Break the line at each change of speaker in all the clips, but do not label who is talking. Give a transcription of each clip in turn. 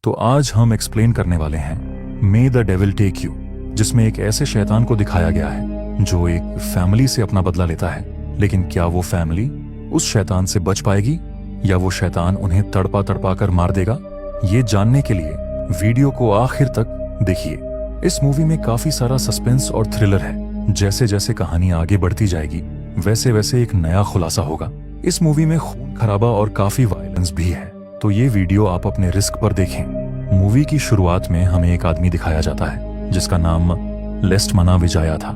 तो आज हम एक्सप्लेन करने वाले हैं may the devil take you, जिसमें एक ऐसे शैतान को दिखाया गया है जो एक फैमिली से अपना बदला लेता है। लेकिन क्या वो फैमिली उस शैतान से बच पाएगी या वो शैतान उन्हें तड़पा तड़पा कर मार देगा? ये जानने के लिए वीडियो को आखिर तक देखिए। इस मूवी में काफी सारा सस्पेंस और थ्रिलर है। जैसे जैसे कहानी आगे बढ़ती जाएगी वैसे वैसे एक नया खुलासा होगा। इस मूवी में खून खराबा और काफी वायलेंस भी है, तो ये वीडियो आप अपने रिस्क पर देखें। मूवी की शुरुआत में हमें एक आदमी दिखाया जाता है जिसका नाम लेस्टमना विजाया था।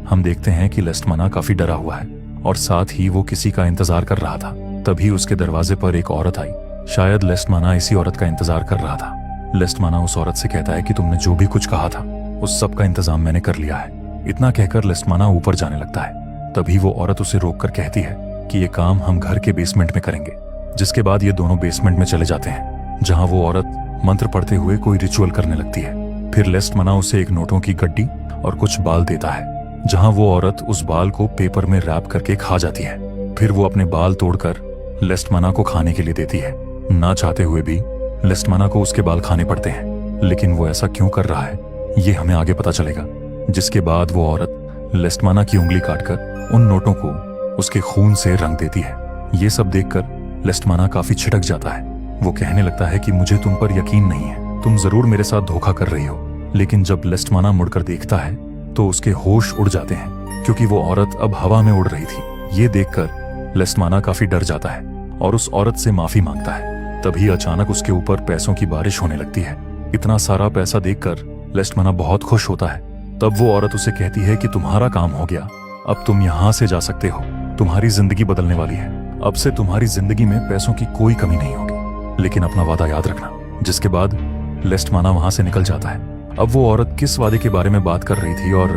हम देखते हैं कि लेस्टमना काफी डरा हुआ है और साथ ही वो किसी का इंतजार कर रहा था। तभी उसके दरवाजे पर एक औरत आई। शायद लेस्टमना इसी औरत का इंतजार कर रहा था। लेस्टमना उस औरत से कहता है कि तुमने जो भी कुछ कहा था उस सब का इंतजाम मैंने कर लिया है। इतना कहकर लेस्टमना ऊपर जाने लगता है। तभी वो औरत उसे रोककर कहती है कि ये काम हम घर के बेसमेंट में करेंगे। जिसके बाद ये दोनों बेसमेंट में चले जाते हैं, जहां वो औरत मंत्र पढ़ते हुए कोई रिचुअल करने लगती है। फिर लेस्टमना उसे एक नोटों की गड्डी और कुछ बाल देता है, जहां वो औरत उस बाल को पेपर में रैप करके खा जाती है। फिर वो अपने बाल तोड़कर लेस्टमना को खाने के लिए देती है। ना चाहते हुए भी लेस्टमना को उसके बाल खाने पड़ते हैं, लेकिन वो ऐसा क्यों कर रहा है ये हमें आगे पता चलेगा। जिसके बाद वो औरत लेस्टमना की उंगली काटकर उन नोटों को उसके खून से रंग देती है। ये सब देखकर लेस्टमना काफी छिटक जाता है। वो कहने लगता है कि मुझे तुम पर यकीन नहीं है, तुम जरूर मेरे साथ धोखा कर रही हो। लेकिन जब लेस्टमना मुड़कर देखता है तो उसके होश उड़ जाते हैं, क्योंकि वो औरत अब हवा में उड़ रही थी। ये देखकर लेस्टमना काफी डर जाता है और उस औरत से माफी मांगता है। तभी अचानक उसके ऊपर पैसों की बारिश होने लगती है। इतना सारा पैसा देखकर लेस्टमना बहुत खुश होता है। तब वो औरत उसे कहती है कि तुम्हारा काम हो गया, अब तुम यहाँ से जा सकते हो। तुम्हारी जिंदगी बदलने वाली है। अब से तुम्हारी जिंदगी में पैसों की कोई कमी नहीं होगी, लेकिन अपना वादा याद रखना। जिसके बाद लेस्टमना वहां से निकल जाता है। अब वो औरत किस वादे के बारे में बात कर रही थी और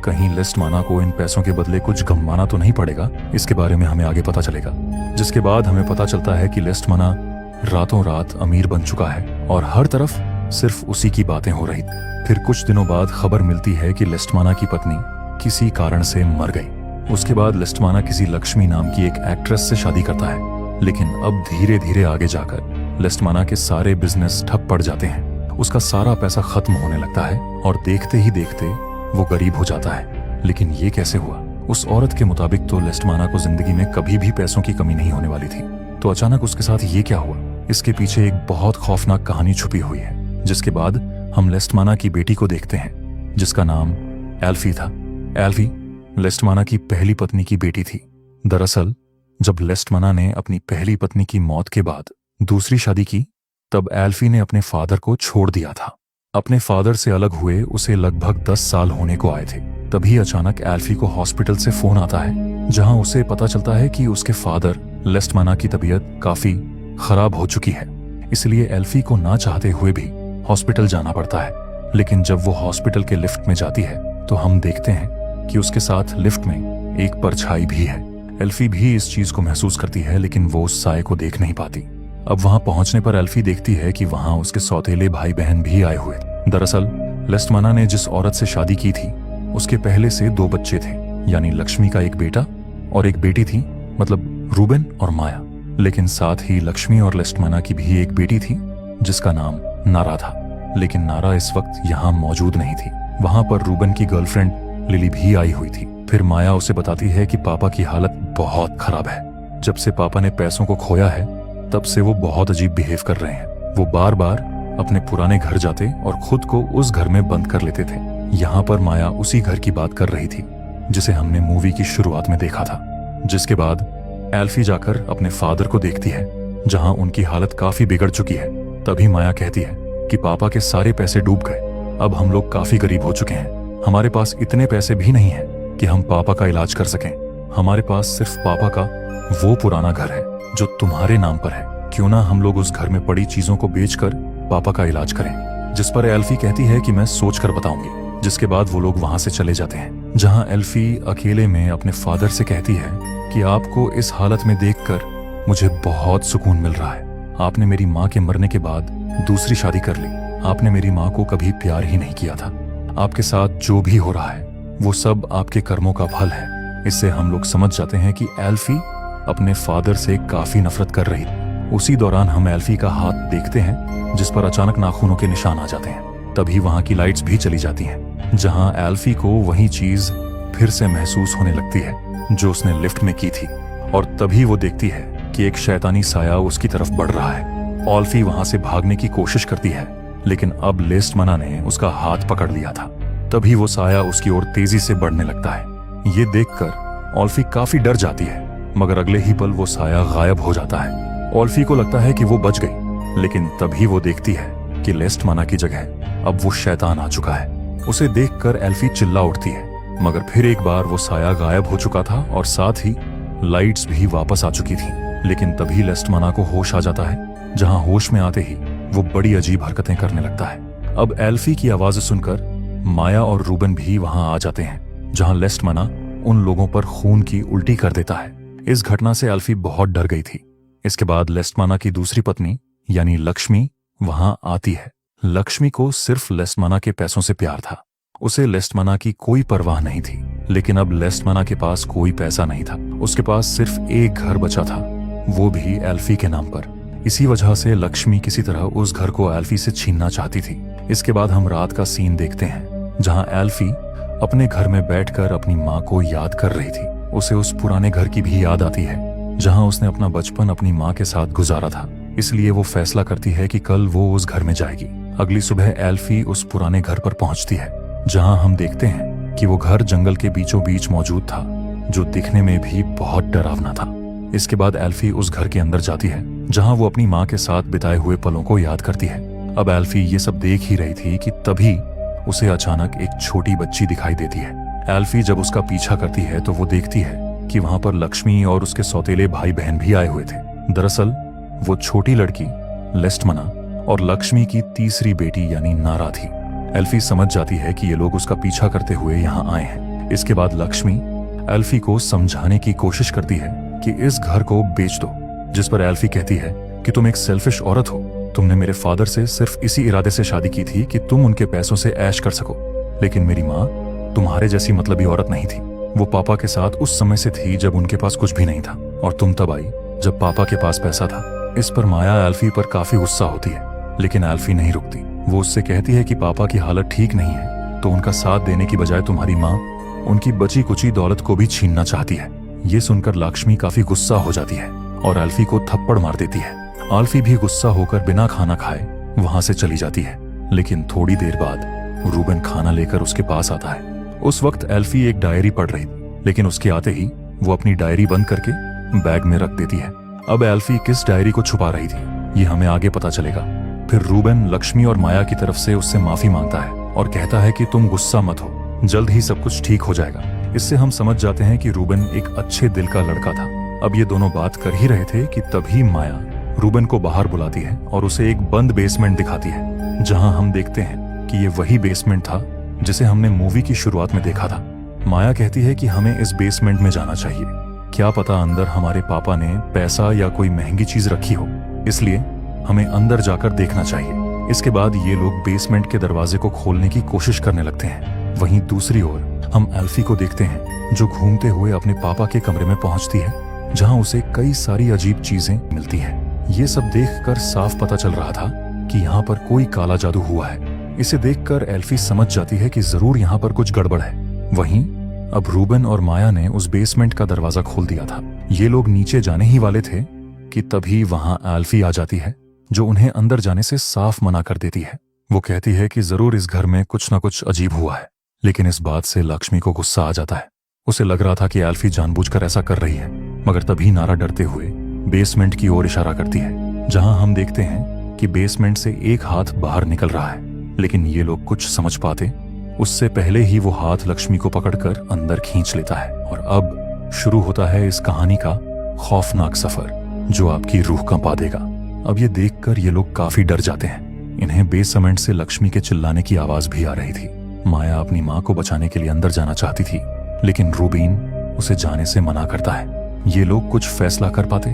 कहीं लेस्टमना को इन पैसों के बदले कुछ गंवाना तो नहीं पड़ेगा, इसके बारे में हमें आगे पता चलेगा। जिसके बाद हमें पता चलता है कि लेस्टमना रातों रात अमीर बन चुका है और हर तरफ सिर्फ उसी की बातें हो रही। फिर कुछ दिनों बाद खबर मिलती है कि लेस्टमना की पत्नी किसी कारण से मर गई। उसके बाद लेस्टमना किसी लक्ष्मी नाम की एक एक्ट्रेस से शादी करता है। लेकिन अब धीरे धीरे आगे जाकर लेस्टमना के सारे बिजनेस ठप पड़ जाते हैं। उसका सारा पैसा खत्म होने लगता है और देखते ही देखते वो गरीब हो जाता है। लेकिन ये कैसे हुआ? उस औरत के मुताबिक तो लेस्टमना को जिंदगी में कभी भी पैसों की कमी नहीं होने वाली थी। तो अचानक उसके साथ ये क्या हुआ? इसके पीछे एक बहुत खौफनाक कहानी छुपी हुई है। जिसके बाद हम लेस्टमना की बेटी को देखते हैं, जिसका नाम एल्फी था। एल्फी लेस्टमना की पहली पत्नी की बेटी थी। दरअसल जब लेस्टमना ने अपनी पहली पत्नी की मौत के बाद दूसरी शादी की, तब एल्फी ने अपने फादर को छोड़ दिया था। अपने फादर से अलग हुए उसे लगभग 10 साल होने को आए थे। तभी अचानक एल्फी को हॉस्पिटल से फोन आता है, जहां उसे पता चलता है कि उसके फादर लेस्टमना की तबीयत काफी खराब हो चुकी है। इसलिए एल्फी को ना चाहते हुए भी हॉस्पिटल जाना पड़ता है। लेकिन जब वो हॉस्पिटल के लिफ्ट में जाती है तो हम देखते हैं कि उसके साथ लिफ्ट में एक परछाई भी है। एल्फी भी इस चीज को महसूस करती है, लेकिन वो उस साए को देख नहीं पाती। अब वहां पहुंचने पर एल्फी देखती है कि वहां उसके सौतेले भाई बहन भी आए हुए। दरअसल लेस्टमना ने जिस औरत से शादी की थी उसके पहले से 2 बच्चे थे, यानी लक्ष्मी का एक बेटा और एक बेटी थी, मतलब रूबेन और माया। लेकिन साथ ही लक्ष्मी और लेस्टमना की भी एक बेटी थी जिसका नाम नारा था। लेकिन नारा इस वक्त यहाँ मौजूद नहीं थी। वहां पर रूबेन की गर्लफ्रेंड लिली भी आई हुई थी। फिर माया उसे बताती है कि पापा की हालत बहुत खराब है। जब से पापा ने पैसों को खोया है तब से वो बहुत अजीब बिहेव कर रहे हैं। वो बार बार अपने पुराने घर जाते और खुद को उस घर में बंद कर लेते थे। यहाँ पर माया उसी घर की बात कर रही थी जिसे हमने मूवी की शुरुआत में देखा था। जिसके बाद एल्फी जाकर अपने फादर को देखती है, जहाँ उनकी हालत काफी बिगड़ चुकी है। तभी माया कहती है कि पापा के सारे पैसे डूब गए। अब हम लोग काफी गरीब हो चुके हैं। हमारे पास इतने पैसे भी नहीं हैं कि हम पापा का इलाज कर सकें। हमारे पास सिर्फ पापा का वो पुराना घर है जो तुम्हारे नाम पर है। क्यों ना हम लोग उस घर में पड़ी चीजों को बेचकर पापा का इलाज करें? जिस पर एल्फी कहती है कि मैं सोच कर बताऊंगी। जिसके बाद वो लोग वहां से चले जाते हैं, जहां एल्फी अकेले में अपने फादर से कहती है कि आपको इस हालत में देखकर मुझे बहुत सुकून मिल रहा है। आपने मेरी माँ के मरने के बाद दूसरी शादी कर ली। आपने मेरी माँ को कभी प्यार ही नहीं किया था। आपके साथ जो भी हो रहा है वो सब आपके कर्मों का फल है। इससे हम लोग समझ जाते हैं कि एल्फी अपने फादर से काफी नफरत कर रही थी। उसी दौरान हम एल्फी का हाथ देखते हैं जिस पर अचानक नाखूनों के निशान आ जाते हैं। तभी वहां की लाइट्स भी चली जाती हैं, जहां एल्फी को वही चीज फिर से महसूस होने लगती है जो उसने लिफ्ट में की थी। और तभी वो देखती है कि एक शैतानी साया उसकी तरफ बढ़ रहा है। एल्फी वहां से भागने की कोशिश करती है, लेकिन अब लेस्टमना ने उसका हाथ पकड़ लिया था। तभी वो साया उसकी ओर तेजी से बढ़ने लगता है। ये देखकर एल्फी काफी डर जाती है, मगर अगले ही पल वो साया गायब हो जाता है। एल्फी को लगता है कि वो बच गई, लेकिन तभी वो देखती है कि लेस्टमना की जगह अब वो शैतान आ चुका है। उसे देखकर एल्फी चिल्ला उठती है, मगर फिर एक बार वो साया गायब हो चुका था और साथ ही लाइट्स भी वापस आ चुकी थी। लेकिन तभी लेस्टमना को होश आ जाता है, जहां होश में आते ही वो बड़ी अजीब हरकतें करने लगता है। अब एल्फी की आवाज सुनकर माया और रूबन भी वहां आ जाते हैं, जहां लेस्टमना उन लोगों पर खून की उल्टी कर देता है। इस घटना से एल्फी बहुत डर गई थी। इसके बाद लेस्टमना की दूसरी पत्नी यानी लक्ष्मी वहां आती है। लक्ष्मी को सिर्फ लेस्टमना के पैसों से प्यार था। उसे लेस्टमना की कोई परवाह नहीं थी। लेकिन अब लेस्टमना के पास कोई पैसा नहीं था। उसके पास सिर्फ एक घर बचा था, वो भी एल्फी के नाम पर। इसी वजह से लक्ष्मी किसी तरह उस घर को एल्फी से छीनना चाहती थी। इसके बाद हम रात का सीन देखते हैं, जहां एल्फी अपने घर में बैठकर अपनी माँ को याद कर रही थी। उसे उस पुराने घर की भी याद आती है, जहां उसने अपना बचपन अपनी माँ के साथ गुजारा था। इसलिए वो फैसला करती है कि कल वो उस घर में जाएगी। अगली सुबह एल्फी उस पुराने घर पर पहुंचती है, जहां हम देखते हैं कि वो घर जंगल के बीचों बीच मौजूद था, जो दिखने में भी बहुत डरावना था। इसके बाद एल्फी उस घर के अंदर जाती है, जहां वो अपनी माँ के साथ बिताए हुए पलों को याद करती है। अब एल्फी ये सब देख ही रही थी कि तभी उसे अचानक एक छोटी बच्ची दिखाई देती है। एल्फी जब उसका पीछा करती है तो वो देखती है कि वहां पर लक्ष्मी और उसके सौतेले भाई बहन भी आए हुए थे। दरअसल वो छोटी लड़की लेस्टमना और लक्ष्मी की तीसरी बेटी यानी नारा थी। एल्फी समझ जाती है कि ये लोग उसका पीछा करते हुए यहाँ आए हैं। इसके बाद लक्ष्मी एल्फी को समझाने की कोशिश करती है कि इस घर को बेच दो, जिस पर एल्फी कहती है कि तुम एक सेल्फिश औरत हो। तुमने मेरे फादर से सिर्फ इसी इरादे से शादी की थी कि तुम उनके पैसों से ऐश कर सको, लेकिन मेरी माँ तुम्हारे जैसी मतलबी औरत नहीं थी। वो पापा के साथ उस समय से थी जब उनके पास कुछ भी नहीं था, और तुम तब आई जब पापा के पास पैसा था। इस पर माया एल्फी पर काफी गुस्सा होती है, लेकिन एल्फी नहीं रुकती। वो उससे कहती है कि पापा की हालत ठीक नहीं है, तो उनका साथ देने की बजाय तुम्हारी माँ उनकी बची कुची दौलत को भी छीनना चाहती है। ये सुनकर लक्ष्मी काफी गुस्सा हो जाती है और एल्फी को थप्पड़ मार देती है। एल्फी भी गुस्सा होकर बिना खाना खाए वहां से चली जाती है। लेकिन थोड़ी देर बाद रूबन खाना लेकर उसके पास आता है। उस वक्त एल्फी एक डायरी पढ़ रही थी, लेकिन उसके आते ही वो अपनी डायरी बंद करके बैग में रख देती है। अब एल्फी किस डायरी को छुपा रही थी ये हमें आगे पता चलेगा। फिर रूबन लक्ष्मी और माया की तरफ से उससे माफी मांगता है और कहता है कि तुम गुस्सा मत हो, जल्द ही सब कुछ ठीक हो जाएगा। इससे हम समझ जाते हैं कि रूबन एक अच्छे दिल का लड़का था। अब ये दोनों बात कर ही रहे थे कि तभी माया रूबन को बाहर बुलाती है और उसे एक बंद बेसमेंट दिखाती है, जहां हम देखते हैं कि ये वही बेसमेंट था जिसे हमने मूवी की शुरुआत में देखा था। माया कहती है कि हमें इस बेसमेंट में जाना चाहिए, क्या पता अंदर हमारे पापा ने पैसा या कोई महंगी चीज रखी हो, इसलिए हमें अंदर जाकर देखना चाहिए। इसके बाद ये लोग बेसमेंट के दरवाजे को खोलने की कोशिश करने लगते हैं। वहीं दूसरी ओर हम एल्फी को देखते हैं, जो घूमते हुए अपने पापा के कमरे में पहुंचती है, जहां उसे कई सारी अजीब चीजें मिलती हैं। ये सब देखकर साफ पता चल रहा था कि यहाँ पर कोई काला जादू हुआ है। इसे देखकर एल्फी समझ जाती है कि जरूर यहाँ पर कुछ गड़बड़ है। वहीं अब रूबन और माया ने उस बेसमेंट का दरवाजा खोल दिया था। ये लोग नीचे जाने ही वाले थे कि तभी वहां एल्फी आ जाती है, जो उन्हें अंदर जाने से साफ मना कर देती है। वो कहती है कि जरूर इस घर में कुछ न कुछ अजीब हुआ है, लेकिन इस बात से लक्ष्मी को गुस्सा आ जाता है। उसे लग रहा था कि एल्फी जानबूझकर ऐसा कर रही है, मगर तभी नारा डरते हुए बेसमेंट की ओर इशारा करती है, जहां हम देखते हैं कि बेसमेंट से एक हाथ बाहर निकल रहा है। लेकिन ये लोग कुछ समझ पाते उससे पहले ही वो हाथ लक्ष्मी को पकड़कर अंदर खींच लेता है। और अब शुरू होता है इस कहानी का खौफनाक सफर, जो आपकी रूह कंपा देगा। अब ये देखकर ये लोग काफी डर जाते हैं। इन्हें बेसमेंट से लक्ष्मी के चिल्लाने की आवाज भी आ रही थी। माया अपनी माँ को बचाने के लिए अंदर जाना चाहती थी, लेकिन रूबीन उसे जाने से मना करता है। ये लोग कुछ फैसला कर पाते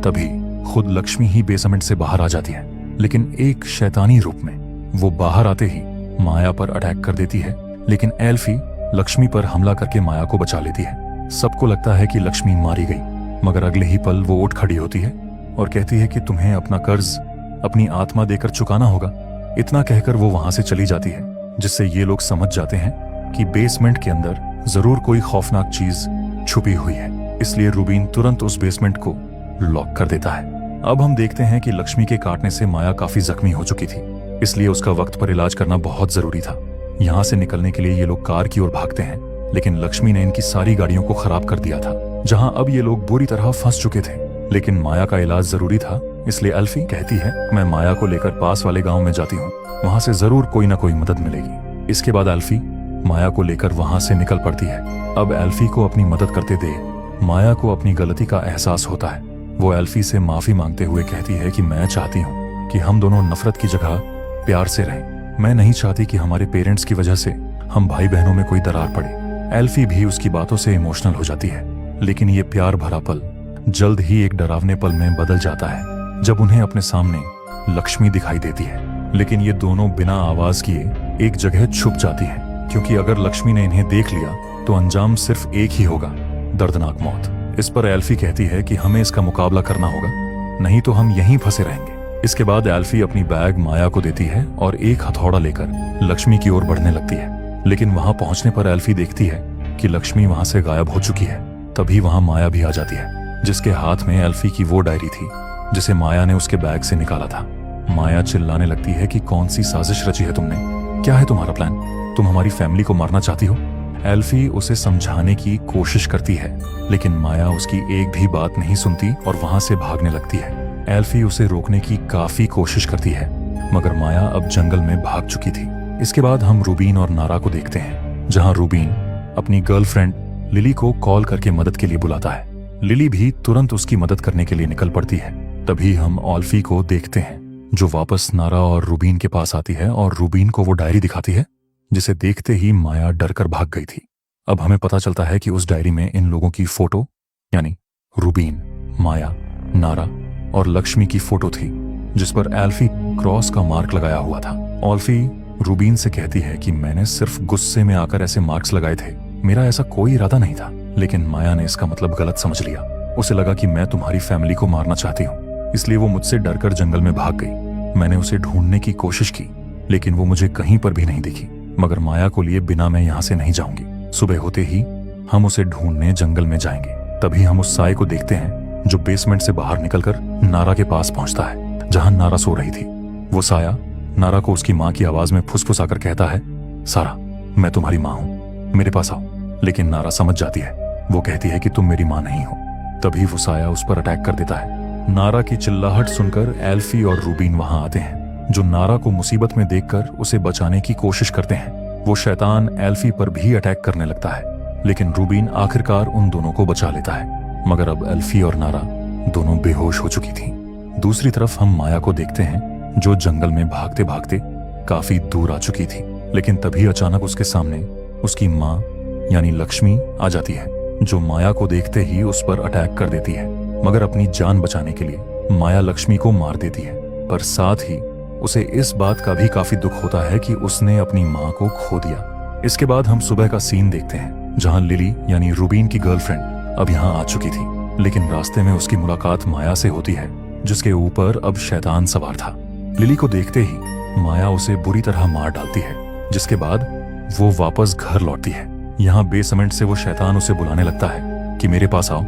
तभी खुद लक्ष्मी ही बेसमेंट से बाहर आ जाती है, लेकिन एक शैतानी रूप में। वो बाहर आते ही माया पर अटैक कर देती है, लेकिन एल्फी लक्ष्मी पर हमला करके माया को बचा लेती है। सबको लगता है कि लक्ष्मी मारी गई, मगर अगले ही पल वो उठ खड़ी होती है और कहती है कि तुम्हें अपना कर्ज अपनी आत्मा देकर चुकाना होगा। इतना कहकर वो वहां से चली जाती है, जिससे ये लोग समझ जाते हैं कि बेसमेंट के अंदर जरूर कोई खौफनाक चीज छुपी हुई है। इसलिए रूबीन तुरंत उस बेसमेंट को लॉक कर देता है। अब हम देखते हैं कि लक्ष्मी के काटने से माया काफी जख्मी हो चुकी थी, इसलिए उसका वक्त पर इलाज करना बहुत जरूरी था। यहाँ से निकलने के लिए ये लोग कार की ओर भागते हैं, लेकिन लक्ष्मी ने इनकी सारी गाड़ियों को खराब कर दिया था, जहाँ अब ये लोग बुरी तरह फंस चुके थे। लेकिन माया का इलाज जरूरी था, इसलिए एल्फी कहती है मैं माया को लेकर पास वाले गाँव में जाती हूँ, वहां से जरूर कोई ना कोई मदद मिलेगी। इसके बाद एल्फी माया को लेकर वहां से निकल पड़ती है। अब एल्फी को अपनी मदद करते देख माया को अपनी गलती का एहसास होता है। वो एल्फी से माफी मांगते हुए कहती है कि मैं चाहती हूँ कि हम दोनों नफरत की जगह प्यार से रहें। मैं नहीं चाहती कि हमारे पेरेंट्स की वजह से हम भाई बहनों में कोई दरार पड़े। एल्फी भी उसकी बातों से इमोशनल हो जाती है, लेकिन ये प्यार भरा पल जल्द ही एक डरावने पल में बदल जाता है, जब उन्हें अपने सामने लक्ष्मी दिखाई देती है। लेकिन ये दोनों बिना आवाज किए एक जगह छुप जाती हैं, क्योंकि अगर लक्ष्मी ने इन्हें देख लिया तो अंजाम सिर्फ एक ही होगा, दर्दनाक मौत। इस पर एल्फी कहती है कि हमें इसका मुकाबला करना होगा, नहीं तो हम यहीं फंसे रहेंगे। इसके बाद एल्फी अपनी बैग माया को देती है और एक हथौड़ा लेकर लक्ष्मी की ओर बढ़ने लगती है। लेकिन वहां पहुंचने पर एल्फी देखती है कि लक्ष्मी वहां से गायब हो चुकी है। तभी वहां माया भी आ जाती है, जिसके हाथ में एल्फी की वो डायरी थी जिसे माया ने उसके बैग से निकाला था। माया चिल्लाने लगती है कि कौन सी साजिश रची है तुमने, क्या है तुम्हारा प्लान, तुम हमारी फैमिली को मारना चाहती हो। एल्फी उसे समझाने की कोशिश करती है, लेकिन माया उसकी एक भी बात नहीं सुनती और वहां से भागने लगती है। एल्फी उसे रोकने की काफी कोशिश करती है, मगर माया अब जंगल में भाग चुकी थी। इसके बाद हम रूबीन और नारा को देखते हैं, जहां रूबीन अपनी गर्लफ्रेंड लिली को कॉल करके मदद के लिए बुलाता है। लिली भी तुरंत उसकी मदद करने के लिए निकल पड़ती है। तभी हम ऑल्फी को देखते हैं, जो वापस नारा और रूबीन के पास आती है और रूबीन को वो डायरी दिखाती है, जिसे देखते ही माया डरकर भाग गई थी। अब हमें पता चलता है कि उस डायरी में इन लोगों की फोटो, यानी रूबीन, माया, नारा और लक्ष्मी की फोटो थी, जिस पर एल्फी क्रॉस का मार्क लगाया हुआ था। ऑल्फी रूबीन से कहती है कि मैंने सिर्फ गुस्से में आकर ऐसे मार्क्स लगाए थे, मेरा ऐसा कोई इरादा नहीं था। लेकिन माया ने इसका मतलब गलत समझ लिया। उसे लगा कि मैं तुम्हारी फैमिली को मारना चाहती हूँ, इसलिए वो मुझसे डरकर जंगल में भाग गई। मैंने उसे ढूंढने की कोशिश की, लेकिन वो मुझे कहीं पर भी नहीं दिखी। मगर माया को लिए बिना मैं यहाँ से नहीं जाऊंगी। सुबह होते ही हम उसे ढूंढने जंगल में जाएंगे। तभी हम उस साए को देखते हैं, जो बेसमेंट से बाहर निकलकर नारा के पास पहुंचता है, जहां नारा सो रही थी। वो साया नारा को उसकी माँ की आवाज में फुसफुसाकर कहता है, सारा, मैं तुम्हारी माँ हूँ, मेरे पास आओ। लेकिन नारा समझ जाती है। वो कहती है कि तुम मेरी माँ नहीं हो। तभी वो साया उस पर अटैक कर देता है। नारा की चिल्लाहट सुनकर एल्फी और रूबीन वहां आते हैं, जो नारा को मुसीबत में देखकर उसे बचाने की कोशिश करते हैं। वो शैतान एल्फी पर भी अटैक करने लगता है, लेकिन रूबीन आखिरकार उन दोनों को बचा लेता है। मगर अब एल्फी और नारा दोनों बेहोश हो चुकी थी। दूसरी तरफ हम माया को देखते हैं, जो जंगल में भागते भागते काफी दूर आ चुकी थी। लेकिन तभी अचानक उसके सामने उसकी माँ यानी लक्ष्मी आ जाती है, जो माया को देखते ही उस पर अटैक कर देती है। मगर अपनी जान बचाने के लिए माया लक्ष्मी को मार देती है, पर साथ ही उसे इस बात का भी काफी दुख होता है कि उसने अपनी माँ को खो दिया। इसके बाद हम सुबह का सीन देखते हैं, जहां लिली यानी रूबीन की गर्लफ्रेंड अब यहाँ आ चुकी थी। लेकिन रास्ते में उसकी मुलाकात माया से होती है, जिसके ऊपर अब शैतान सवार था। लिली को देखते ही माया उसे बुरी तरह मार डालती है, जिसके बाद वो वापस घर लौटती है। यहाँ बेसमेंट से वो शैतान उसे बुलाने लगता है कि मेरे पास आओ,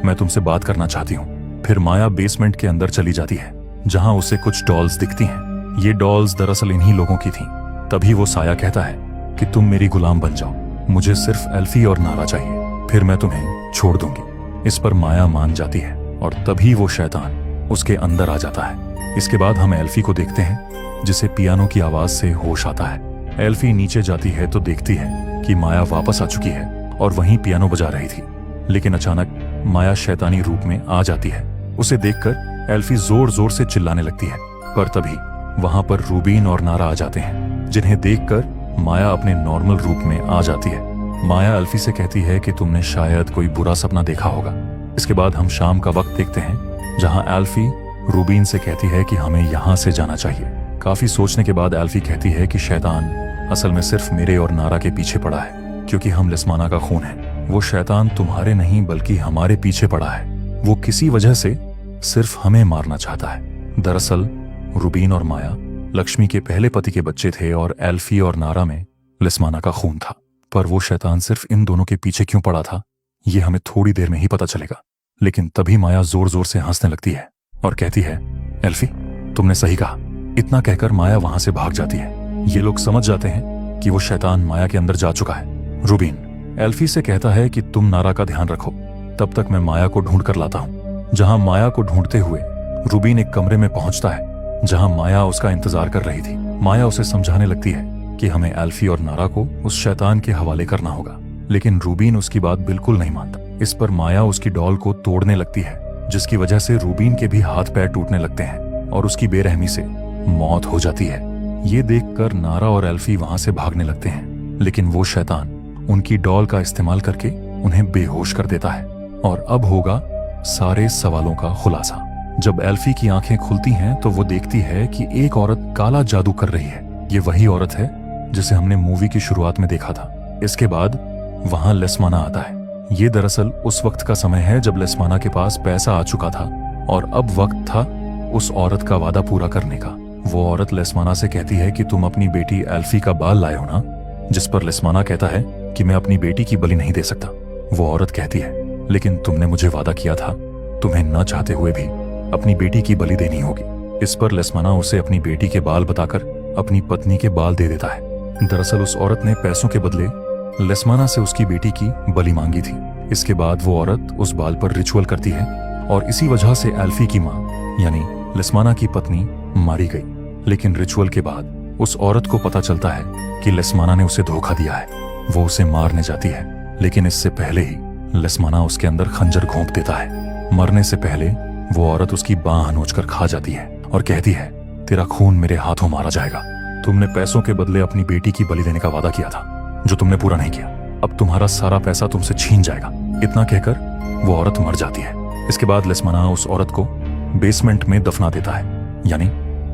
मैं तुमसे बात करना चाहती हूँ। फिर माया बेसमेंट के अंदर चली जाती है, जहां उसे कुछ डॉल्स दिखती हैं। ये डॉल्स दरअसल इन्हीं लोगों की थीं। तभी वो साया कहता है कि तुम मेरी गुलाम बन जाओ, मुझे सिर्फ एल्फी और नारा चाहिए, फिर मैं तुम्हें छोड़ दूंगी। इस पर माया मान जाती है और तभी वो शैतान उसके अंदर आ जाता है। इसके बाद हम एल्फी को देखते हैं, जिसे पियानो की आवाज से होश आता है। एल्फी नीचे जाती है तो देखती है कि माया वापस आ चुकी है और वहीं पियानो बजा रही थी। लेकिन अचानक माया शैतानी रूप में आ जाती है। उसे देखकर एल्फी जोर जोर से चिल्लाने लगती है, पर तभी वहां पर रूबीन और नारा आ जाते हैं, जिन्हें देखकर माया अपने नॉर्मल रूप में आ जाती है। माया एल्फी से कहती है कि तुमने शायद कोई बुरा सपना देखा होगा। इसके बाद हम शाम का वक्त देखते हैं, जहां एल्फी रूबीन से कहती है कि हमें यहाँ से जाना चाहिए। काफी सोचने के बाद एल्फी कहती है कि शैतान असल में सिर्फ मेरे और नारा के पीछे पड़ा है, क्योंकि हम लिस्माना का खून है। वो शैतान तुम्हारे नहीं बल्कि हमारे पीछे पड़ा है। वो किसी वजह से सिर्फ हमें मारना चाहता है। दरअसल रूबीन और माया लक्ष्मी के पहले पति के बच्चे थे और एल्फी और नारा में लिस्माना का खून था। पर वो शैतान सिर्फ इन दोनों के पीछे क्यों पड़ा था, ये हमें थोड़ी देर में ही पता चलेगा। लेकिन तभी माया जोर जोर से हंसने लगती है और कहती है, एल्फी तुमने सही कहा। इतना कहकर माया वहां से भाग जाती है। ये लोग समझ जाते हैं कि वो शैतान माया के अंदर जा चुका है। रूबीन एल्फी से कहता है कि तुम नारा का ध्यान रखो, तब तक मैं माया को ढूंढ कर लाता हूं। जहां माया को ढूंढते हुए रूबीन एक कमरे में पहुंचता है जहां माया उसका इंतजार कर रही थी। माया उसे समझाने लगती है कि हमें एल्फी और नारा को उस शैतान के हवाले करना होगा, लेकिन रूबीन उसकी बात बिल्कुल नहीं मानता। इस पर माया उसकी डॉल को तोड़ने लगती है, जिसकी वजह से रूबीन के भी हाथ पैर टूटने लगते हैं और उसकी बेरहमी से मौत हो जाती है। ये देखकर नारा और एल्फी वहां से भागने लगते हैं, लेकिन वो शैतान उनकी डॉल का इस्तेमाल करके उन्हें बेहोश कर देता है। और अब होगा सारे सवालों का खुलासा। जब एल्फी की आंखें खुलती हैं तो वो देखती है कि एक औरत काला जादू कर रही है। ये वही औरत है जिसे हमने मूवी की शुरुआत में देखा था। इसके बाद वहां लिस्माना आता है। ये दरअसल उस वक्त का समय है जब लिस्माना के पास पैसा आ चुका था और अब वक्त था उस औरत का वादा पूरा करने का। वो औरत लिस्माना से कहती है कि तुम अपनी बेटी एल्फी का बाल लाए हो ना, जिस पर लिस्माना कहता है कि मैं अपनी बेटी की बलि नहीं दे सकता। वो औरत कहती है, लेकिन तुमने मुझे वादा किया था, तुम्हें न चाहते हुए भी अपनी बेटी की बलि देनी होगी। इस पर लिस्माना उसे अपनी बेटी के बाल बताकर अपनी पत्नी के बाल दे देता है। दरअसल उस औरत ने पैसों के बदले लिस्माना से उसकी बेटी की बलि मांगी थी। इसके बाद वो औरत उस बाल पर रिचुअल करती है और इसी वजह से एल्फी की मां यानी लिस्माना की पत्नी मारी गई। लेकिन रिचुअल के बाद उस औरत को पता चलता है कि लिस्माना ने उसे धोखा दिया है। वो उसे मारने जाती है, लेकिन इससे पहले ही लिस्माना उसके अंदर खंजर घोंप देता है। मरने से पहले वो औरत उसकी बांह नोचकर खा जाती है और कहती है, तेरा खून मेरे हाथों मारा जाएगा। तुमने पैसों के बदले अपनी बेटी की बलि देने का वादा किया था, जो तुमने पूरा नहीं किया। अब तुम्हारा सारा पैसा तुमसे छीन जाएगा। इतना कहकर वो औरत मर जाती है। इसके बाद लिस्माना उस औरत को बेसमेंट में दफना देता है, यानी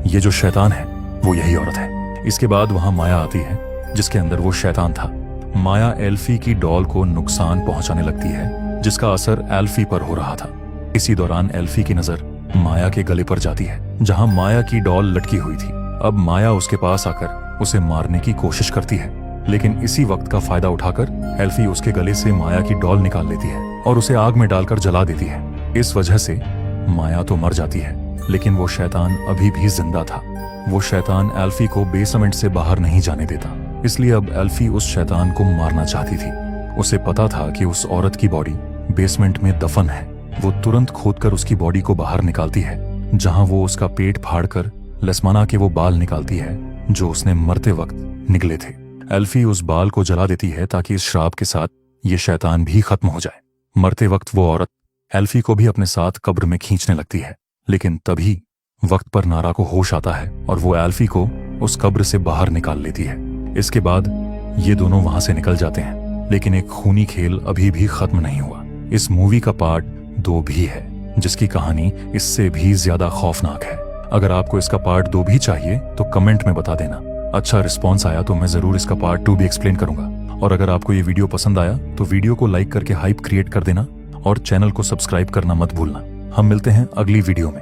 ये जो शैतान है वो यही औरत है। इसके बाद वहां माया आती है, जिसके अंदर वो शैतान था। माया एल्फी की डॉल को नुकसान पहुंचाने लगती है, जिसका असर एल्फी पर हो रहा था। इसी दौरान एल्फी की नजर माया के गले पर जाती है, जहां माया की डॉल लटकी हुई थी। अब माया उसके पास आकर उसे मारने की कोशिश करती है, लेकिन इसी वक्त का फायदा उठाकर एल्फी उसके गले से माया की डॉल निकाल लेती है और उसे आग में डालकर जला देती है। इस वजह से माया तो मर जाती है, लेकिन वो शैतान अभी भी जिंदा था। वो शैतान एल्फी को बेसमेंट से बाहर नहीं जाने देता, इसलिए अब एल्फी उस शैतान को मारना चाहती थी। उसे पता था कि उस औरत की बॉडी बेसमेंट में दफन है। वो तुरंत खोदकर उसकी बॉडी को बाहर निकालती है, जहां वो उसका पेट फाड़कर लिस्माना के वो बाल निकालती है जो उसने मरते वक्त निकले थे। एल्फी उस बाल को जला देती है ताकि इस श्राप के साथ ये शैतान भी खत्म हो जाए। मरते वक्त वो औरत एल्फी को भी अपने साथ कब्र में खींचने लगती है, लेकिन तभी वक्त पर नारा को होश आता है और वो एल्फी को उस कब्र से बाहर निकाल लेती है। इसके बाद ये दोनों वहां से निकल जाते हैं, लेकिन एक खूनी खेल अभी भी खत्म नहीं हुआ। इस मूवी का पार्ट 2 भी है, जिसकी कहानी इससे भी ज्यादा खौफनाक है। अगर आपको इसका पार्ट 2 भी चाहिए तो कमेंट में बता देना। अच्छा रिस्पॉन्स आया तो मैं जरूर इसका पार्ट 2 भी एक्सप्लेन करूंगा। और अगर आपको ये वीडियो पसंद आया तो वीडियो को लाइक करके हाइप क्रिएट कर देना और चैनल को सब्सक्राइब करना मत भूलना। हम मिलते हैं अगली वीडियो में।